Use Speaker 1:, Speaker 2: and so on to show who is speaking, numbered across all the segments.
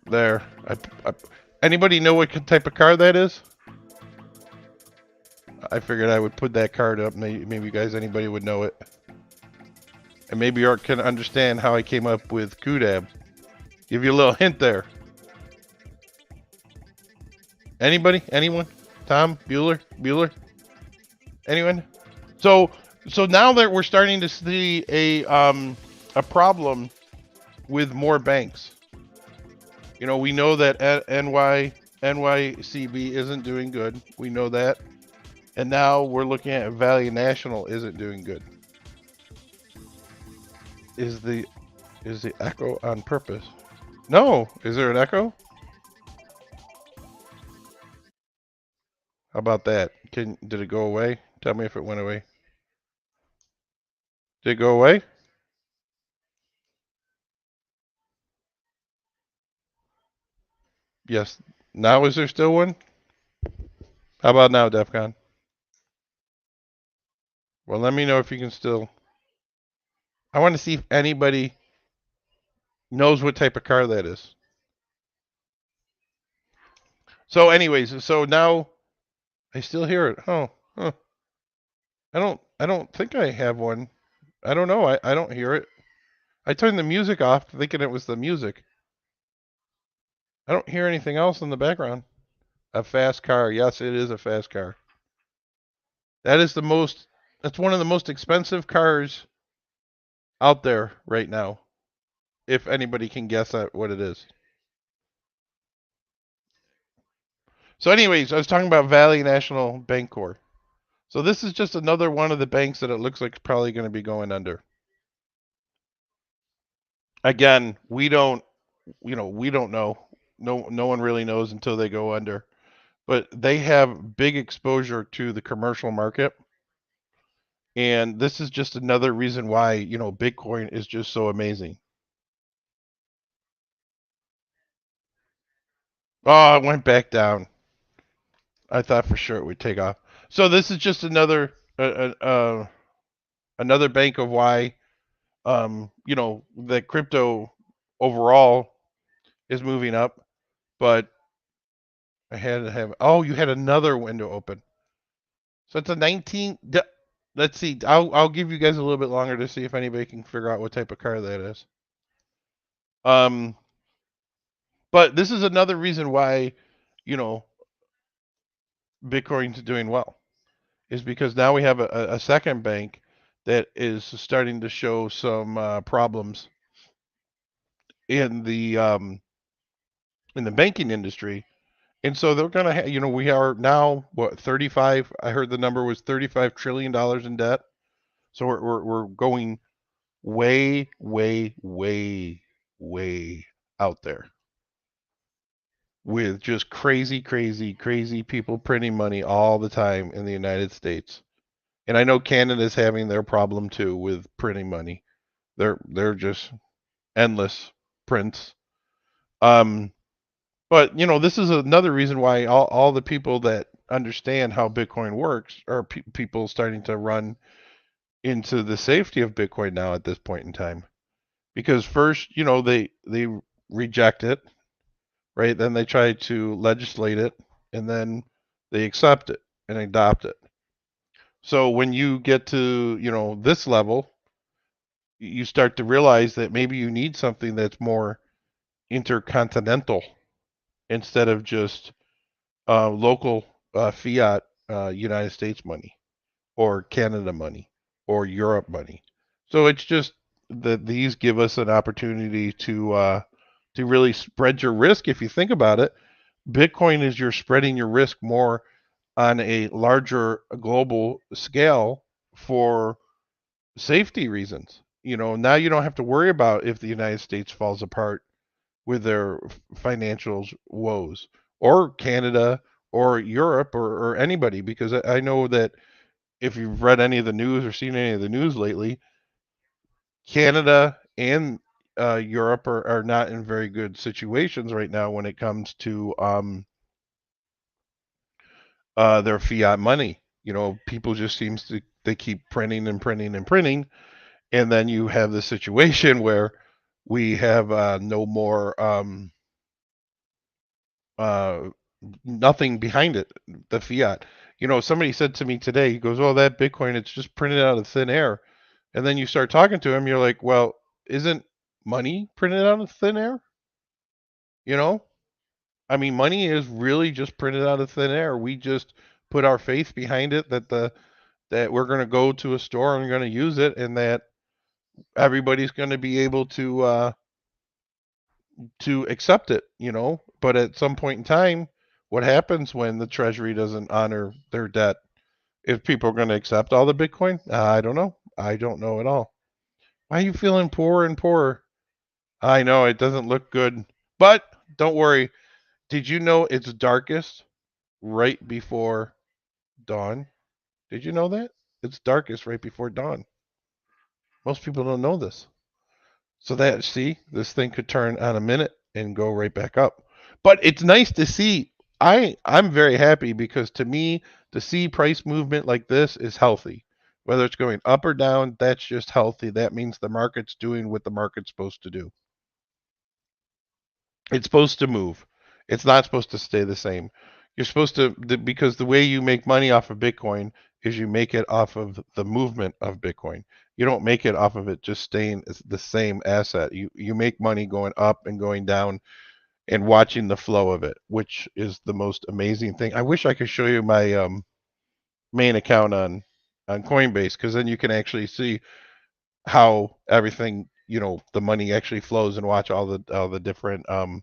Speaker 1: There. Anybody know what type of card that is? I figured I would put that card up. Maybe you guys, anybody would know it. And maybe you can understand how I came up with Cudab. Give you a little hint there. Anybody? Anyone? Tom Bueller. Anyone? So so now that we're starting to see a problem with more banks. You know, we know that NYCB isn't doing good. We know that. And now we're looking at Valley National isn't doing good. Is the echo on purpose? No. Is there an echo? How about that? Did it go away? Tell me if it went away. Did it go away? Yes. Now is there still one? How about now, Defcon? Well, let me know if you can still. I want to see if anybody knows what type of car that is. So, anyways, so now I still hear it. Oh, huh. I don't think I have one. I don't know. I don't hear it. I turned the music off thinking it was the music. I don't hear anything else in the background. A fast car. Yes, it is a fast car. That is the most that's one of the most expensive cars out there right now. If anybody can guess at what it is. So anyways, I was talking about Valley National Bancorp. So this is just another one of the banks that it looks like probably going to be going under. Again, we don't know. No one really knows until they go under. But they have big exposure to the commercial market. And this is just another reason why, Bitcoin is just so amazing. Oh, it went back down. I thought for sure it would take off. So this is just another bank of why the crypto overall is moving up, but I had to have. Oh, you had another window open. So it's a 19. Let's see. I'll give you guys a little bit longer to see if anybody can figure out what type of car that is. Um, but this is another reason why, you know, Bitcoin's doing well, is because now we have a second bank that is starting to show some problems in the banking industry. And so they're going to we are now what 35, I heard the number was $35 trillion in debt. So we're going way, way, way, way out there with just crazy, crazy, crazy people printing money all the time in the United States. And I know Canada's having their problem too with printing money. They're just endless prints. Um, but this is another reason why all the people that understand how Bitcoin works are people starting to run into the safety of Bitcoin now at this point in time. Because first, they reject it, right? Then they try to legislate it, and then they accept it and adopt it. So when you get to, this level, you start to realize that maybe you need something that's more intercontinental instead of just local fiat United States money or Canada money or Europe money. So it's just that these give us an opportunity to really spread your risk. If you think about it, Bitcoin is you're spreading your risk more on a larger global scale for safety reasons. Now you don't have to worry about if the United States falls apart with their financial woes, or Canada, or Europe, or anybody, because I know that if you've read any of the news or seen any of the news lately, Canada and Europe are not in very good situations right now when it comes to their fiat money. People just seems to they keep printing and printing and printing, and then you have the situation where we have no more uh, nothing behind it, the fiat. Somebody said to me today, he goes, "Oh, that Bitcoin, it's just printed out of thin air." And then you start talking to him, you're like, "Well, isn't money printed out of thin air?" You know? I mean, money is really just printed out of thin air. We just put our faith behind it that we're going to go to a store and we're going to use it, and that everybody's going to be able to accept it, you know. But at some point in time, what happens when the Treasury doesn't honor their debt? If people are going to accept all the Bitcoin, I don't know. I don't know at all. Why are you feeling poorer and poorer? I know it doesn't look good, but don't worry. Did you know it's darkest right before dawn? Did you know that? It's darkest right before dawn. Most people don't know this. So that, see, this thing could turn on a minute and go right back up. But it's nice to see. I'm very happy because to me, to see price movement like this is healthy. Whether it's going up or down, that's just healthy. That means the market's doing what the market's supposed to do. It's supposed to move. It's not supposed to stay the same. You're supposed to, because the way you make money off of Bitcoin is you make it off of the movement of Bitcoin. You don't make it off of it just staying the same asset. You make money going up and going down and watching the flow of it, which is the most amazing thing. I wish I could show you my main account on Coinbase, because then you can actually see how everything, you know, the money actually flows, and watch all the different um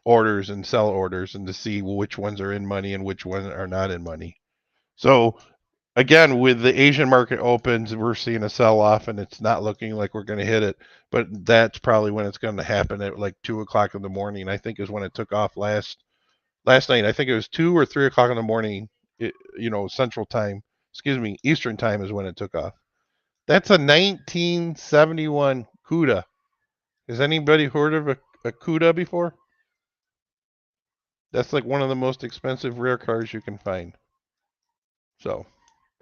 Speaker 1: orders and sell orders, and to see which ones are in money and which ones are not in money. So again, with the Asian market opens, we're seeing a sell off, and it's not looking like we're going to hit it. But that's probably when it's going to happen at like 2 o'clock in the morning. I think is when it took off last night. I think it was 2 or 3 o'clock in the morning. Central time. Excuse me, Eastern time is when it took off. That's a 1971 CUDA. Has anybody heard of a CUDA before? That's like one of the most expensive rare cars you can find. So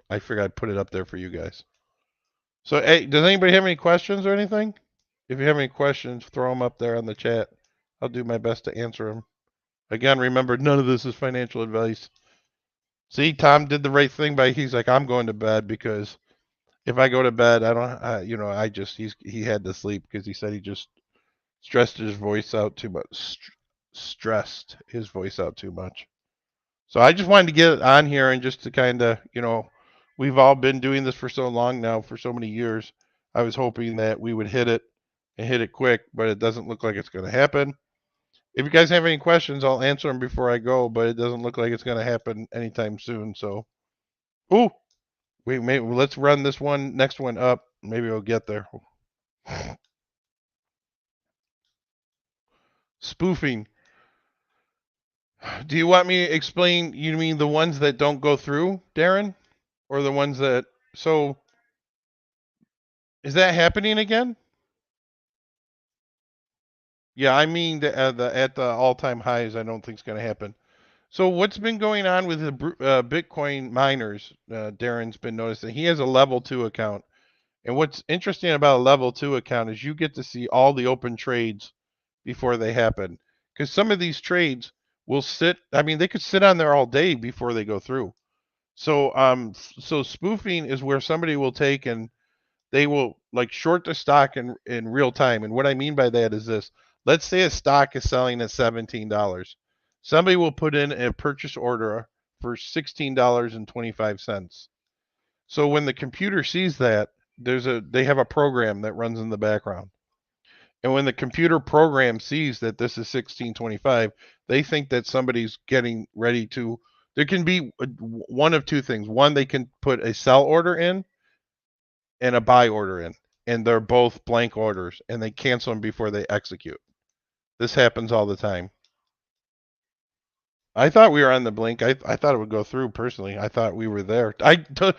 Speaker 1: I figured I'd put it up there for you guys. So, hey, does anybody have any questions or anything? If you have any questions, throw them up there on the chat. I'll do my best to answer them. Again, remember, none of this is financial advice. See, Tom did the right thing he's like, I'm going to bed, because if I go to bed, I don't, he had to sleep because he said he just stressed his voice out too much. Stressed his voice out too much. So I just wanted to get it on here and just to kind of, we've all been doing this for so long now, for so many years. I was hoping that we would hit it and hit it quick, but it doesn't look like it's going to happen. If you guys have any questions, I'll answer them before I go, but it doesn't look like it's going to happen anytime soon. So, ooh, let's run this next one up. Maybe we'll get there. Spoofing. Do you want me to explain? You mean the ones that don't go through, Darren, or the ones that? So, is that happening again? Yeah, I mean at the all-time highs, I don't think it's going to happen. So what's been going on with the Bitcoin miners? Darren's been noticing he has a level 2 account, and what's interesting about a level 2 account is you get to see all the open trades before they happen, because some of these trades will sit. I mean, they could sit on there all day before they go through. So spoofing is where somebody will take and they will like short the stock in real time. And what I mean by that is this: let's say a stock is selling at $17. Somebody will put in a purchase order for $16.25. So when the computer sees that, they have a program that runs in the background. And when the computer program sees that this is 1625, they think that somebody's getting ready to. There can be one of two things. One, they can put a sell order in and a buy order in, and they're both blank orders, and they cancel them before they execute. This happens all the time. I thought we were on the blink. I thought it would go through personally. I thought we were there. I told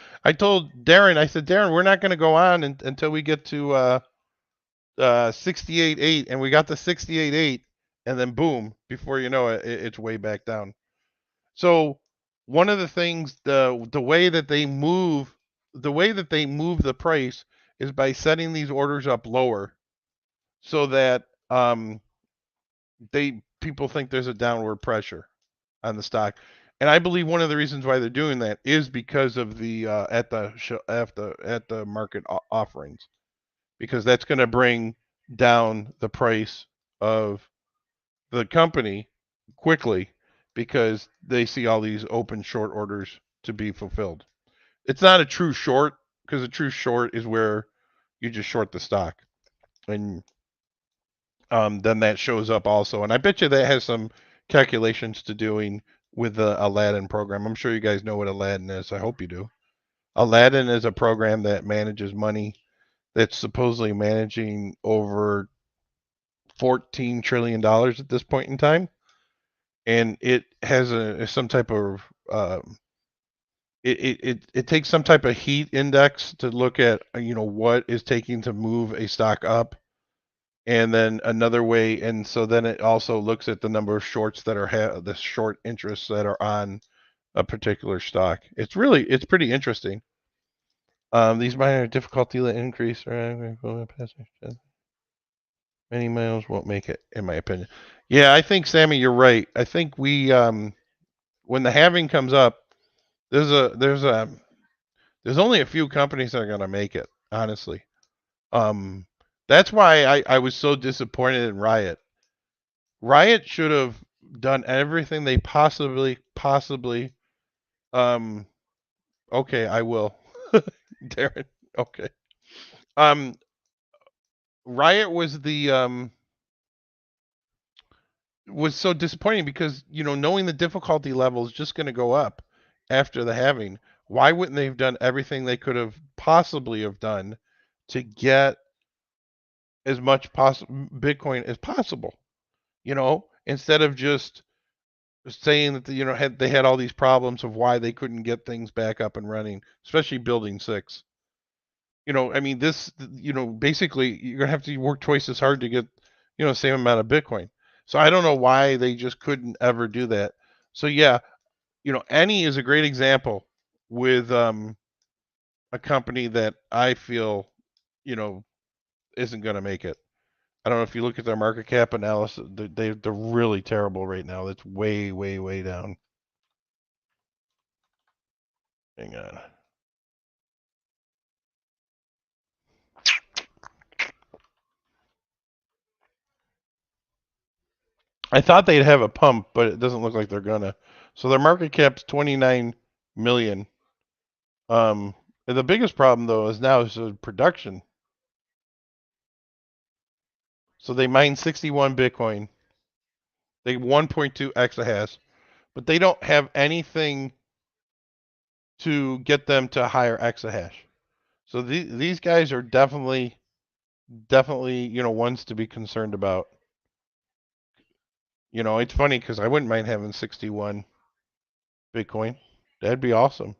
Speaker 1: Darren. I said, Darren, we're not going to go on until we get to 68.8, and we got the 68.8, and then boom, before you know it, it's way back down. So one of the things, the way that they move, the price is by setting these orders up lower, so that people think there's a downward pressure on the stock. And I believe one of the reasons why they're doing that is because of the at the market offerings, because that's going to bring down the price of the company quickly because they see all these open short orders to be fulfilled. It's not a true short because a true short is where you just short the stock, and then that shows up also. And I bet you that has some calculations to doing with the Aladdin program. I'm sure you guys know what Aladdin is. I hope you do. Aladdin is a program that manages money that's supposedly managing over $14 trillion at this point in time, and it has some type of it takes some type of heat index to look at what is taking to move a stock up, and then another way, and so then it also looks at the number of shorts that are the short interests that are on a particular stock. It's pretty interesting. These minor difficulty will increase. Many miles won't make it, in my opinion. Yeah, I think Sammy, you're right. I think when the halving comes up, there's only a few companies that are going to make it. Honestly, um, that's why I was so disappointed in Riot. Riot should have done everything they possibly. Um, okay, I will, Darren. Okay. Um, Riot was so disappointing because knowing the difficulty level is just going to go up after the halving. Why wouldn't they have done everything they could have possibly have done to get as much Bitcoin as possible? Instead of just saying that they had all these problems of why they couldn't get things back up and running, especially building 6. I mean, this, basically you're gonna have to work twice as hard to get, the same amount of Bitcoin. So I don't know why they just couldn't ever do that. So yeah, Any is a great example with a company that I feel, you know, isn't gonna make it. I don't know if you look at their market cap analysis, they're really terrible right now. It's way, way, way down. Hang on. I thought they'd have a pump, but it doesn't look like they're gonna. So their market cap's 29 million. And the biggest problem though is now is the production. So they mine 61 Bitcoin. They 1.2 exahash, but they don't have anything to get them to higher exahash. So these guys are definitely ones to be concerned about. It's funny because I wouldn't mind having 61 Bitcoin. That'd be awesome.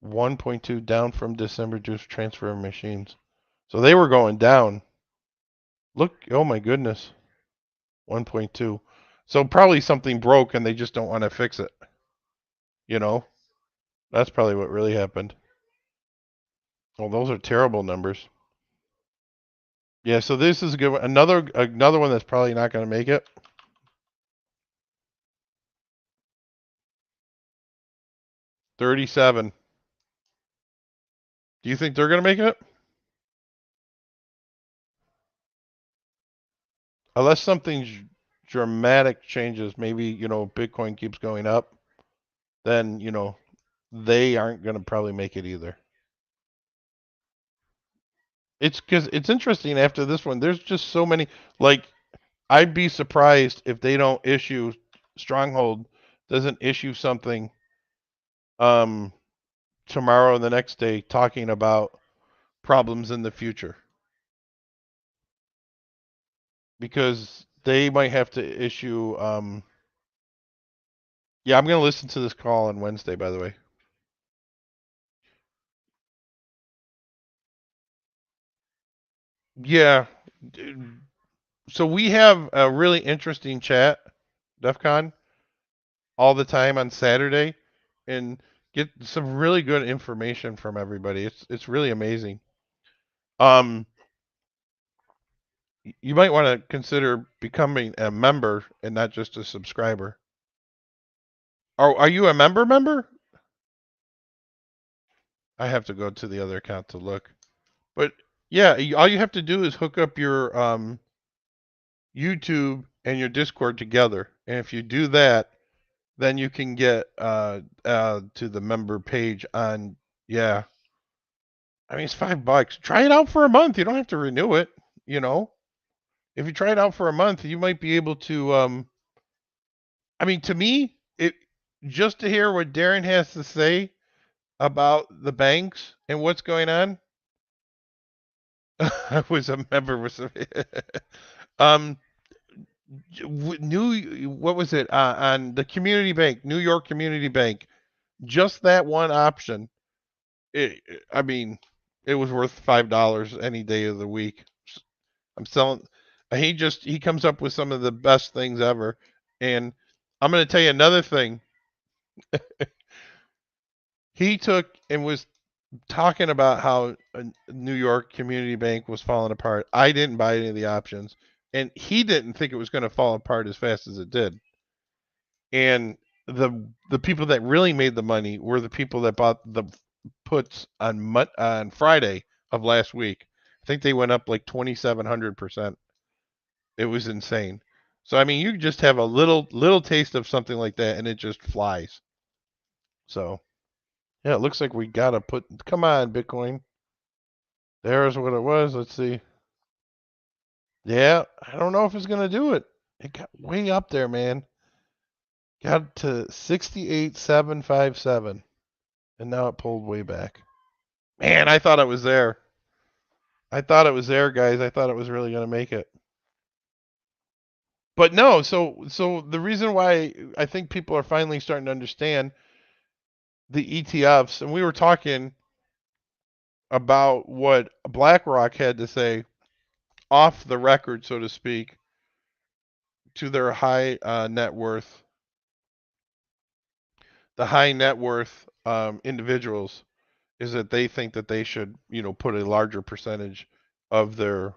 Speaker 1: 1.2 down from December due to transfer of machines. So they were going down. Look, oh my goodness. 1.2. So probably something broke and they just don't want to fix it. You know, that's probably what really happened. Well, those are terrible numbers. Yeah, so this is a good one. Another one that's probably not going to make it. 37. Do you think they're going to make it? Unless something dramatic changes, maybe, Bitcoin keeps going up, then, they aren't going to probably make it either. It's because it's interesting after this one. There's just so many. Like, I'd be surprised if they don't issue Stronghold doesn't issue something um tomorrow and the next day talking about problems in the future because they might have to issue. Yeah, I'm gonna listen to this call on Wednesday. By the way. Yeah. So we have a really interesting chat, DEF CON, all the time on Saturday, and get some really good information from everybody. It's really amazing. Um, you might want to consider becoming a member and not just a subscriber. Are you a member? I have to go to the other account to look. But yeah, all you have to do is hook up your YouTube and your Discord together. And if you do that, then you can get to the member page on, yeah. I mean, it's $5. Try it out for a month. You don't have to renew it, you know. If you try it out for a month, you might be able to I mean, to me, it just to hear what Darren has to say about the banks and what's going on. I was a member with some um new what was it on the community bank, New York Community Bank. Just that one option. I mean, it was worth $5 any day of the week. I'm selling. He comes up with some of the best things ever. And I'm going to tell you another thing. He took and was talking about how a New York Community Bank was falling apart. I didn't buy any of the options, and he didn't think it was going to fall apart as fast as it did. And the people that really made the money were the people that bought the puts on Friday of last week. I think they went up like 2,700%. It was insane. So I mean, you just have a little taste of something like that, and it just flies. So yeah, it looks like we gotta put. Come on, Bitcoin. There's what it was. Let's see. Yeah, I don't know if it's gonna do it. It got way up there, man. Got to 68,757, and now it pulled way back. Man, I thought it was there. I thought it was there, guys. I thought it was really gonna make it. But no, so the reason why I think people are finally starting to understand the ETFs, and we were talking about what BlackRock had to say off the record, so to speak, to their high net worth, the high net worth individuals, is that they think that they should, put a larger percentage of their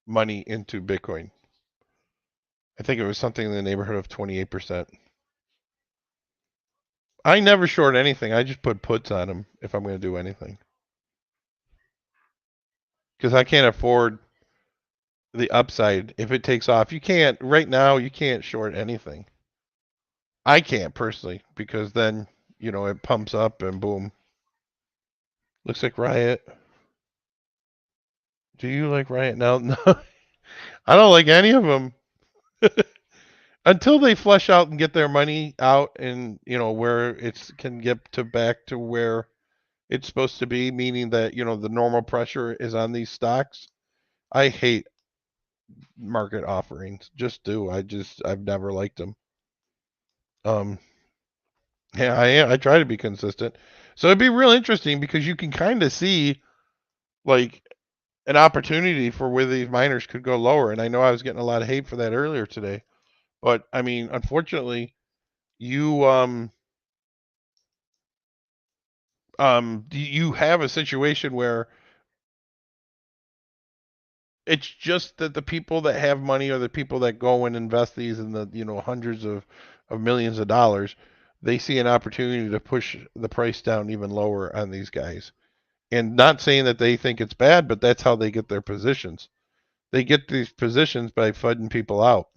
Speaker 1: money into Bitcoin. I think it was something in the neighborhood of 28%. I never short anything. I just put puts on them if I'm going to do anything because I can't afford the upside if it takes off. You can't right now. You can't short anything. I can't personally because then it pumps up and boom. Looks like Riot. Do you like Riot now? No, I don't like any of them until they flush out and get their money out and where it can get to back to where it's supposed to be, meaning that the normal pressure is on these stocks. I hate market offerings. Just do. I've never liked them. Um, yeah, I am. I try to be consistent. So it'd be real interesting because you can kind of see like an opportunity for where these miners could go lower. And I know I was getting a lot of hate for that earlier today, but I mean, unfortunately, you you have a situation where it's just that the people that have money are the people that go and invest these in the hundreds of millions of dollars. They see an opportunity to push the price down even lower on these guys. And not saying that they think it's bad, but that's how they get their positions. They get these positions by fudding people out,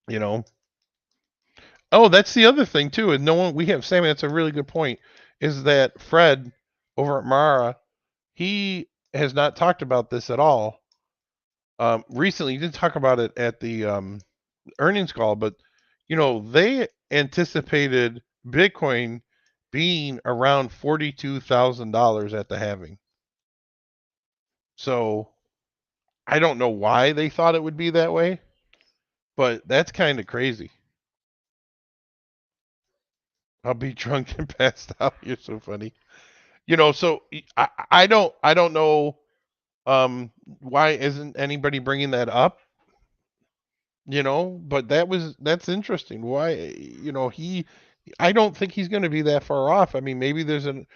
Speaker 1: you know. Oh, that's the other thing too. And no one we have Sammy, that's a really good point. Is that Fred over at Mara, he has not talked about this at all. Recently, he didn't talk about it at the earnings call, but they anticipated Bitcoin being around $42,000 at the halving. So I don't know why they thought it would be that way, but that's kind of crazy. I'll be drunk and passed out. You're so funny. So I don't know why isn't anybody bringing that up, but that's interesting. Why I don't think he's going to be that far off. I mean, maybe there's going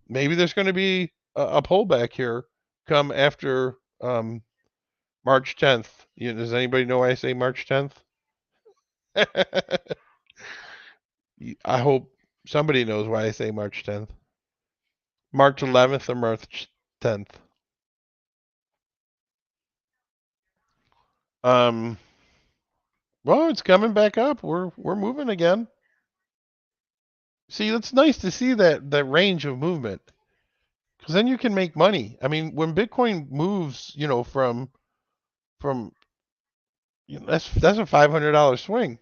Speaker 1: to be a pullback here come after March 10th. Does anybody know why I say March 10th? I hope somebody knows why I say March 10th. March 11th or March 10th. Um, well, it's coming back up. We're moving again. See, it's nice to see that range of movement because then you can make money. I mean, when Bitcoin moves, from that's a $500 swing.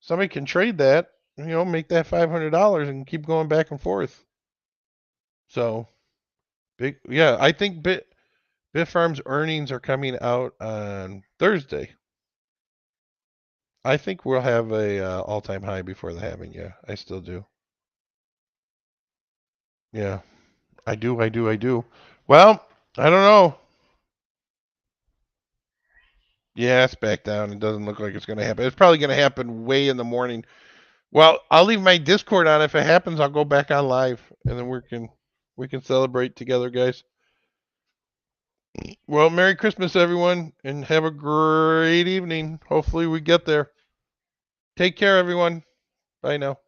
Speaker 1: Somebody can trade that, make that $500 and keep going back and forth. So big, yeah. I think Bitfarm's earnings are coming out on Thursday. I think we'll have a all-time high before the halving. Yeah, I still do. Yeah, I do. I do. I do. Well, I don't know. Yeah, it's back down. It doesn't look like it's going to happen. It's probably going to happen way in the morning. Well, I'll leave my Discord on. If it happens, I'll go back on live, and then we can celebrate together, guys. Well, Merry Christmas, everyone, and have a great evening. Hopefully, we get there. Take care, everyone. Bye now.